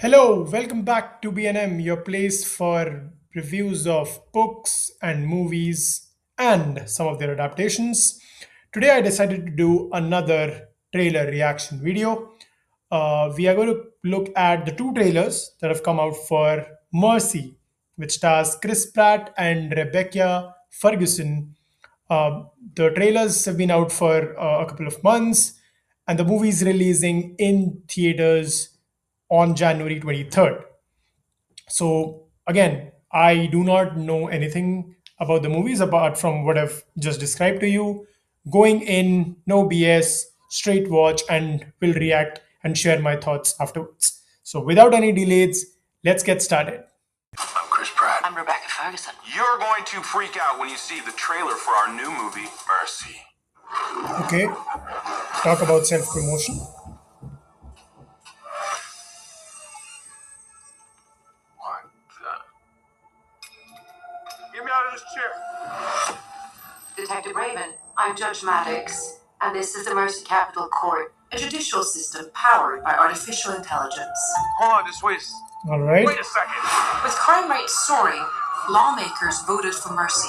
Hello, welcome back to BNM, your place for reviews of books and movies and some of their adaptations. Today, I decided to do another trailer reaction video. We are going to look at the two trailers that have come out for Mercy, which stars Chris Pratt and Rebecca Ferguson. Uh, the trailers have been out for a couple of months, and the movie is releasing in theaters on January 23rd. So, again, I do not know anything about the movies apart from what I've just described to you. Going in, no BS, straight watch, and will react and share my thoughts afterwards. So, without any delays, let's get started. I'm Chris Pratt. I'm Rebecca Ferguson. You're going to freak out when you see the trailer for our new movie, Mercy. Okay, talk about self promotion. What the? Get me out of this chair. Detective Raven, I'm Judge Maddox, and this is the Mercy Capital Court, a judicial system powered by artificial intelligence. Hold on, just wait. All right. Wait a second. With crime rates soaring, lawmakers voted for mercy.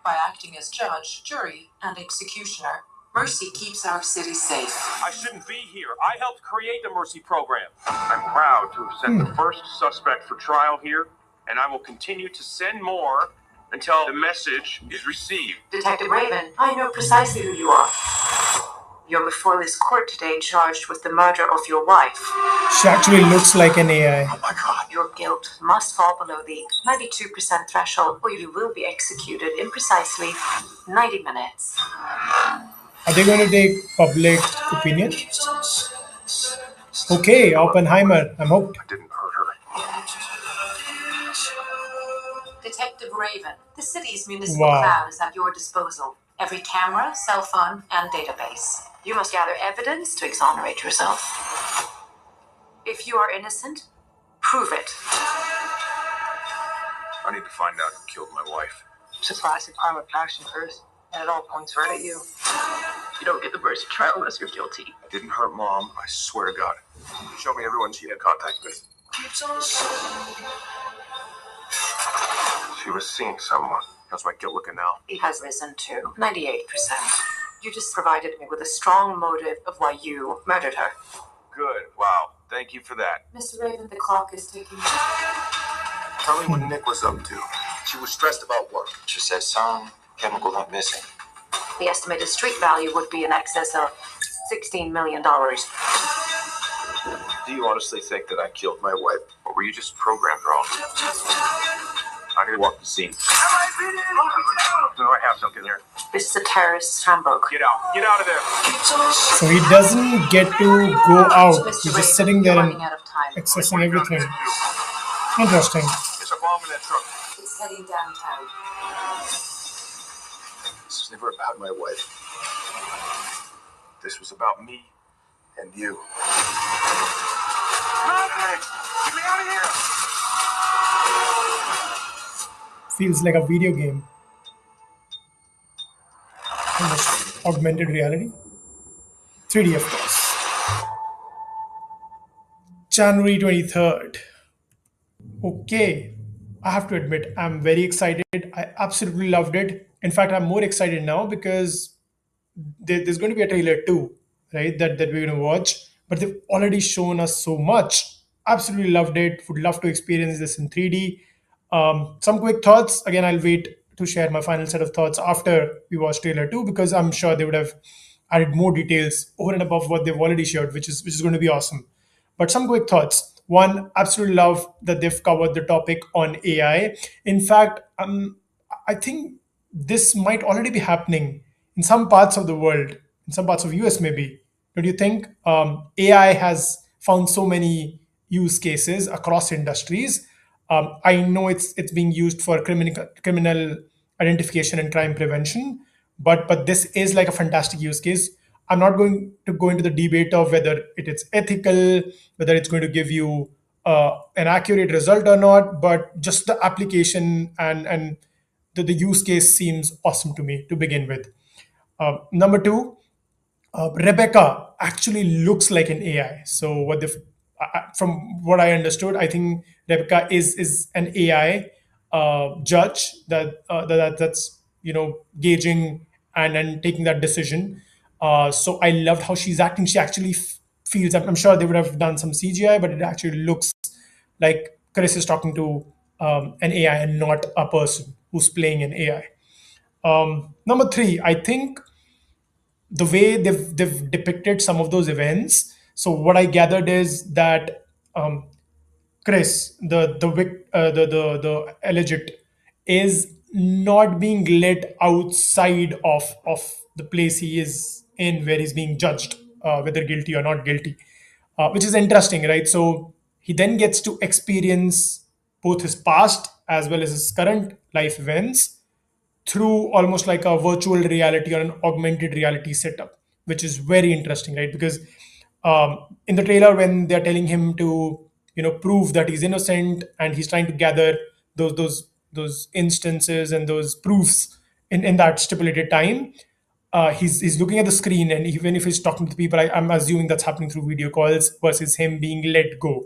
By acting as judge, jury, and executioner, Mercy keeps our city safe. I shouldn't be here. I helped create the Mercy program. I'm proud to have sent the first suspect for trial here, and I will continue to send more until the message is received. Detective Raven, I know precisely who you are. You're before this court today charged with the murder of your wife. She actually looks like an AI. Oh my God. Your guilt must fall below the 92% threshold, or you will be executed in precisely 90 minutes. Are they going to take public opinion? Okay, Oppenheimer. I'm hooked. I didn't hurt her. Detective Raven, the city's municipal Wow. cloud is at your disposal. Every camera, cell phone, and database. You must gather evidence to exonerate yourself. If you are innocent, prove it. I need to find out who killed my wife. Surprising crime of passion first, and it all points right at you. You don't get the mercy trial unless you're guilty. I didn't hurt Mom, I swear to God. She showed me everyone she had contact with. She was seeing someone. How's my guilt looking now? It has risen to 98%. You just provided me with a strong motive of why you murdered her. Good. Wow. Thank you for that. Mr. Raven, the clock is ticking. Tell me what Nick was up to. She was stressed about work. She said some chemical went missing. The estimated street value would be in excess of $16 million. Do you honestly think that I killed my wife? Or were you just programmed wrong? I need to walk the scene. No, I have something here. This is a terrorist handbook. Get out. Get out of there. So he doesn't get to go out. Mr. He's Raven, just sitting there you're and running out of time. accessing everything. Interesting. There's a bomb in that truck. It's heading downtown. This was never about my wife. This was about me and you. Nothing! Get me out of here! Feels like a video game. Almost augmented reality. 3D, of course. January 23rd. Okay. I have to admit, I'm very excited. I absolutely loved it. In fact, I'm more excited now because there's going to be a trailer too, right? That we're going to watch. But they've already shown us so much. Absolutely loved it. Would love to experience this in 3D. Some quick thoughts. Again, I'll wait to share my final set of thoughts after we watch trailer two because I'm sure they would have added more details over and above what they've already shared, which is going to be awesome. But some quick thoughts. One, absolutely love that they've covered the topic on AI. In fact, I think this might already be happening in some parts of the world, in some parts of US maybe. Don't you think? AI has found so many use cases across industries. I know it's being used for criminal identification and crime prevention, but this is like a fantastic use case. I'm not going to go into the debate of whether it is ethical, whether it's going to give you an accurate result or not, but just the application and the use case seems awesome to me to begin with. Number two, Rebecca actually looks like an AI. So what they've from what I understood, I think Rebecca is an AI judge that's gauging and taking that decision. So I loved how she's acting. She actually feels. I'm sure they would have done some CGI, but it actually looks like Chris is talking to an AI and not a person who's playing an AI. Number three, I think the way they've depicted some of those events. So what I gathered is that Chris, the alleged, is not being let outside of the place he is in, where he's being judged, whether guilty or not guilty, which is interesting, right? So he then gets to experience both his past as well as his current life events through almost like a virtual reality or an augmented reality setup, which is very interesting, right? Because in the trailer, when they're telling him to, prove that he's innocent, and he's trying to gather those instances and those proofs in that stipulated time, he's looking at the screen, and even if he's talking to the people, I'm assuming that's happening through video calls versus him being let go,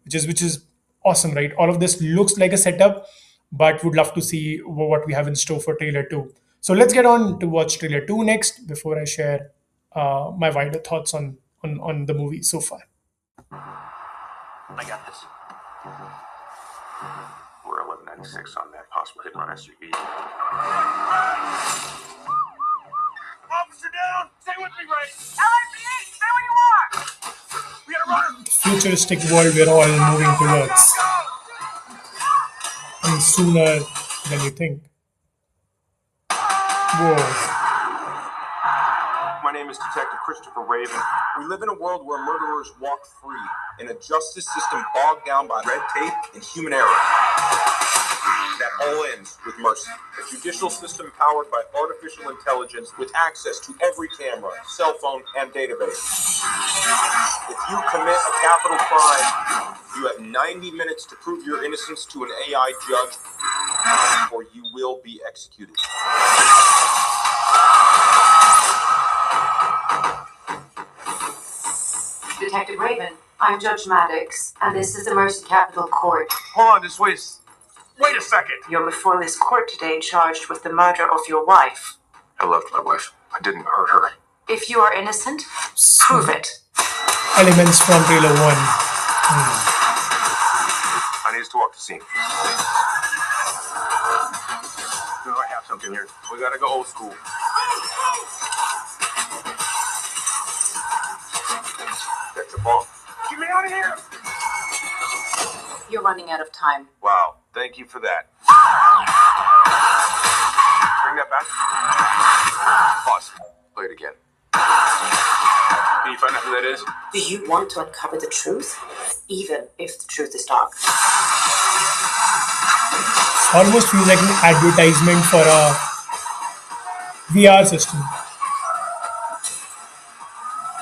which is awesome, right? All of this looks like a setup, but would love to see what we have in store for trailer 2. So let's get on to watch trailer 2 next before I share my wider thoughts on the movie so far. I got this. We're 1196 on that possible hit run SUV. Officer down! Stay with me, Ray! LAPD, stay where you are! We gotta run! Futuristic world we're all moving towards. I mean, sooner than you think. Whoa. My name is Detective Christopher Raven. We live in a world where murderers walk free, in a justice system bogged down by red tape and human error. That all ends with mercy. A judicial system powered by artificial intelligence with access to every camera, cell phone, and database. If you commit a capital crime, you have 90 minutes to prove your innocence to an AI judge, or you will be executed. Detective Raven, I'm Judge Maddox, and this is the Mercy Capital Court. Hold on, just wait a second. You're before this court today charged with the murder of your wife. I loved my wife. I didn't hurt her. If you are innocent, prove it. Elements from trailer 1. I need us to walk the scene. I have something here. We gotta go old school. That's a bomb. Get me out of here! You're running out of time. Wow, thank you for that. Bring that back. Pause. Play it again. Can you find out who that is? Do you want to uncover the truth? Even if the truth is dark. Almost feels like an advertisement for a VR system.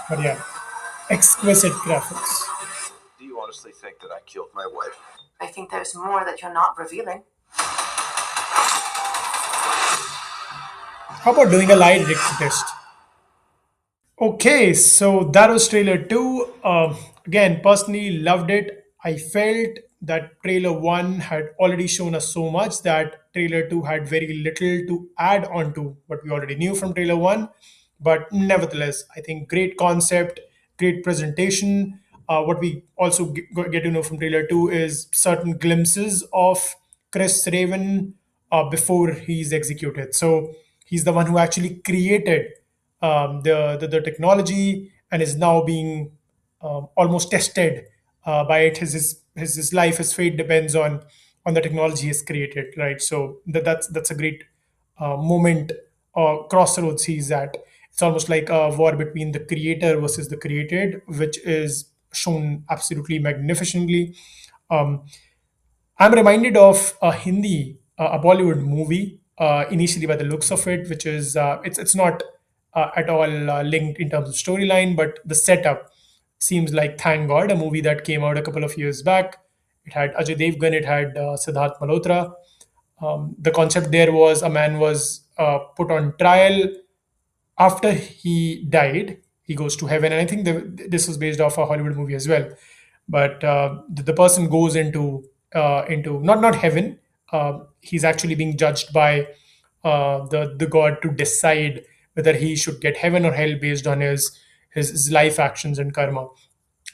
But yeah, exquisite graphics. Do you honestly think that I killed my wife? I think there's more that you're not revealing. How about doing a lie detector test? Okay, so that was trailer 2. Again, personally loved it. I felt that trailer 1 had already shown us so much that trailer 2 had very little to add on to what we already knew from trailer 1. But nevertheless, I think great concept, great presentation. What we also get to know from trailer 2 is certain glimpses of Chris Raven before he's executed. So he's the one who actually created the technology and is now being almost tested by it. His life, his fate depends on the technology he's created, right? So that's a great moment or crossroads he's at. It's almost like a war between the creator versus the created, which is shown absolutely magnificently. Um, I'm reminded of a Hindi, a Bollywood movie, initially by the looks of it, which is it's not at all linked in terms of storyline, but the setup seems like Thank God, a movie that came out a couple of years back. It had Ajay Devgan, it had Siddharth Malhotra. The concept there was a man was put on trial after he died. He goes to heaven, and I think this was based off a Hollywood movie as well. but the person goes into not heaven. He's actually being judged by the god to decide whether he should get heaven or hell based on his life actions and karma.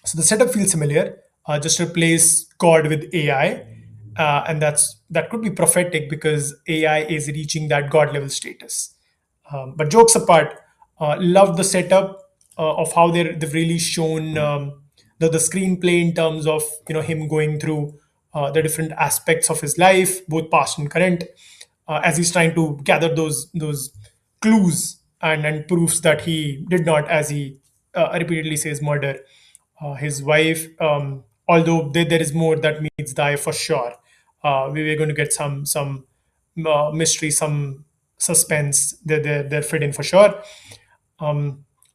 So the setup feels familiar. Just replace God with AI, and that could be prophetic because AI is reaching that God level status. But jokes apart, love the setup of how they've really shown the screenplay in terms of him going through the different aspects of his life, both past and current, as he's trying to gather those clues and proofs that he did not, as he repeatedly says, murder his wife. Although there is more that meets the eye for sure. We were going to get some mystery, some suspense. They're fit in for sure.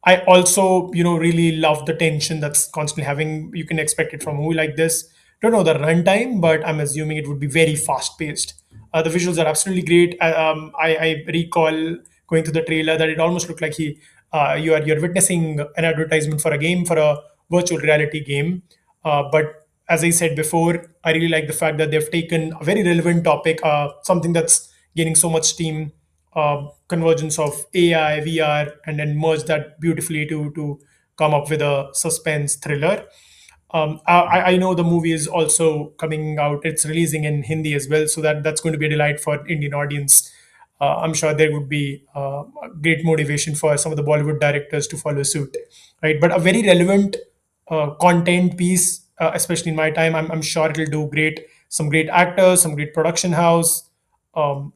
I also, really love the tension that's constantly having. You can expect it from a movie like this. Don't know the runtime, but I'm assuming it would be very fast paced. The visuals are absolutely great. I recall going to the trailer that it almost looked like you're witnessing an advertisement for a game, for a virtual reality game. But as I said before, I really like the fact that they've taken a very relevant topic, something that's gaining so much steam, convergence of AI, VR, and then merge that beautifully to come up with a suspense thriller. I know the movie is also coming out. It's releasing in Hindi as well, so that's going to be a delight for Indian audience. I'm sure there would be great motivation for some of the Bollywood directors to follow suit, right? But a very relevant content piece, especially in my time. I'm sure it'll do great. Some great actors, some great production house.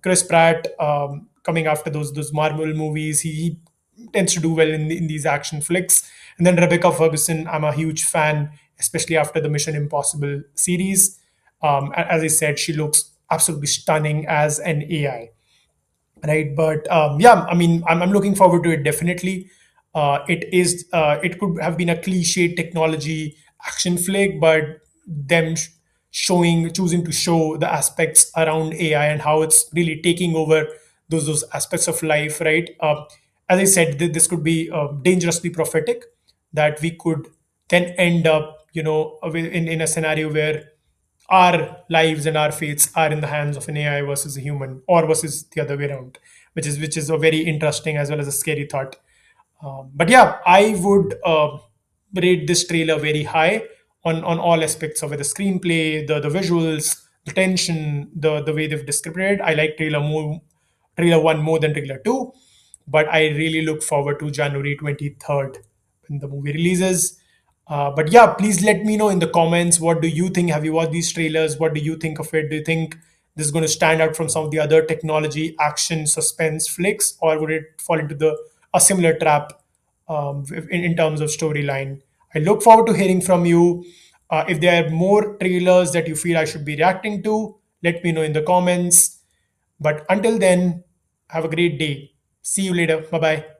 Chris Pratt coming after those Marvel movies. He tends to do well in these action flicks. And then Rebecca Ferguson, I'm a huge fan, especially after the Mission Impossible series. As I said, she looks absolutely stunning as an AI, right? But yeah, I mean, I'm looking forward to it definitely. It could have been a cliche technology action flick, but them choosing to show the aspects around AI and how it's really taking over those aspects of life, right? As I said, this could be dangerously prophetic, that we could then end up in a scenario where our lives and our fates are in the hands of an AI versus a human, or versus the other way around, which is a very interesting as well as a scary thought. But yeah, I would rate this trailer very high on all aspects of it: the screenplay, the visuals, the tension, the way they've described it. I like trailer one more than trailer two, but I really look forward to January 23rd when the movie releases. But yeah, please let me know in the comments, what do you think? Have you watched these trailers? What do you think of it? Do you think this is going to stand out from some of the other technology, action, suspense flicks, or would it fall into the a similar trap in terms of storyline? I look forward to hearing from you. If there are more trailers that you feel I should be reacting to, let me know in the comments. But until then, have a great day. See you later. Bye bye.